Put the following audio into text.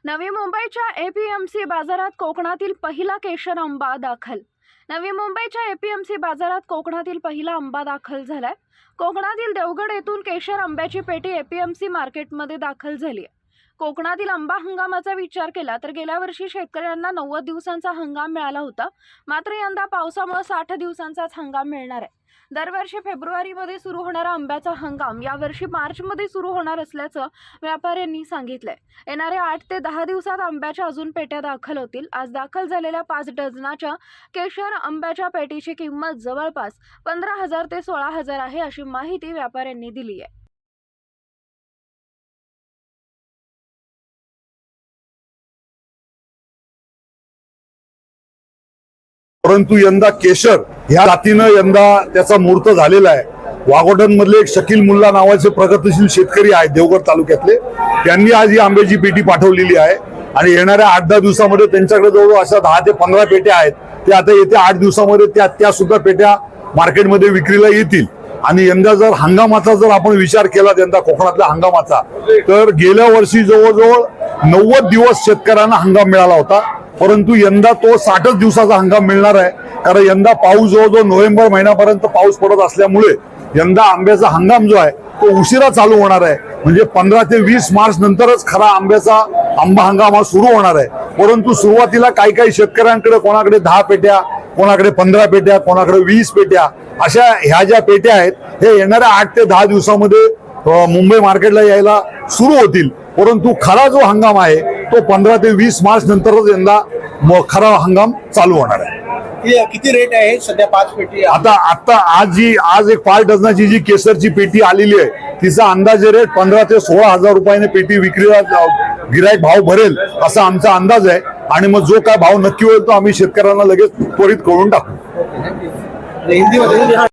नवी मुंबईच्या एपीएमसी बाजारात कोकणातील पहिला केशर आंबा दाखल. नवी मुंबईच्या एपीएमसी बाजारात कोकणातील पहिला आंबा दाखल झालाय. कोकणातील देवगड येथून केशर आंब्याची पेटी एपीएमसी मार्केटमध्ये दाखल झाली आहे. कोकणातील आंबा हंगामाचा विचार केला तर गेल्या वर्षी शेतकऱ्यांना 90 दिवसांचा हंगाम मिळाला होता. मात्र यंदा पावसामुळे 60 दिवसांचाच हंगाम मिळणार आहे. दरवर्षी फेब्रुवारीमध्ये सुरू होणारा आंब्याचा हंगाम यावर्षी मार्चमध्ये सुरू होणार असल्याचं व्यापाऱ्यांनी सांगितलंय. येणाऱ्या 8 ते 10 दिवसात आंब्याच्या अजून पेट्या दाखल होतील. आज दाखल झालेल्या 5 डझनाच्या केशर आंब्याच्या पेटीची किंमत जवळपास 15,000 ते 16,000 आहे, अशी माहिती व्यापाऱ्यांनी दिली आहे. परंतु यंदा केशर ह्या जातीनं यंदा त्याचा मुहूर्त झालेला आहे. वाघोटन मधले एक शकील मुल्ला नावाचे प्रगतशील शेतकरी आहेत देवगड तालुक्यातले, त्यांनी आज ही आंब्याची पेटी पाठवलेली आहे आणि येणाऱ्या 8-10 दिवसामध्ये त्यांच्याकडे जवळ अशा 10 ते 15 पेट्या आहेत. ते आता येत्या 8 दिवसामध्ये त्या सुद्धा पेट्या मार्केटमध्ये विक्रीला येतील. आणि यंदा जर हंगामाचा जर आपण विचार केला यंदा कोकणातल्या हंगामाचा, तर गेल्या वर्षी जवळजवळ 90 दिवस शेतकऱ्यांना हंगाम मिळाला होता, परंतु यंदा तो 60 दिवसाचा हंगाम मिळणार आहे. कारण यंदा पाऊस जवळजवळ नोव्हेंबर महिन्यापर्यंत पाऊस पडत असल्यामुळे यंदा आंब्याचा हंगाम जो आहे तो उशिरा चालू होणार आहे. म्हणजे 15 ते 20 मार्च नंतरच खरा आंबा हंगाम हा सुरू होणार आहे. परंतु सुरुवातीला काही शेतकऱ्यांकडे कोणाकडे 10 पेट्या, कोणाकडे 15 पेट्या, कोणाकडे 20 पेट्या, अशा ह्या ज्या पेट्या आहेत हे येणाऱ्या 8 ते 10 दिवसामध्ये मुंबई मार्केटला यायला सुरू होतील. परंतु खरा जो हंगाम आहे तो 15 ते 20 मार्च नंतरच यंदा खरा हंगाम चालू होणार आहे. किती रेट आहे सध्या 5 पेटी? आता आज एक 5 डझनाची जी केसरची पेटी आलेली आहे तिचा अंदाजे रेट 15 ते 16,000 रुपयाने पेटी विक्रीला गिराईक भाव भरेल असा आमचा अंदाज आहे. आणि मग जो काय भाव नक्की होईल तो आम्ही शेतकऱ्यांना लगेच त्वरित कळून टाकू. हिंदी मध्ये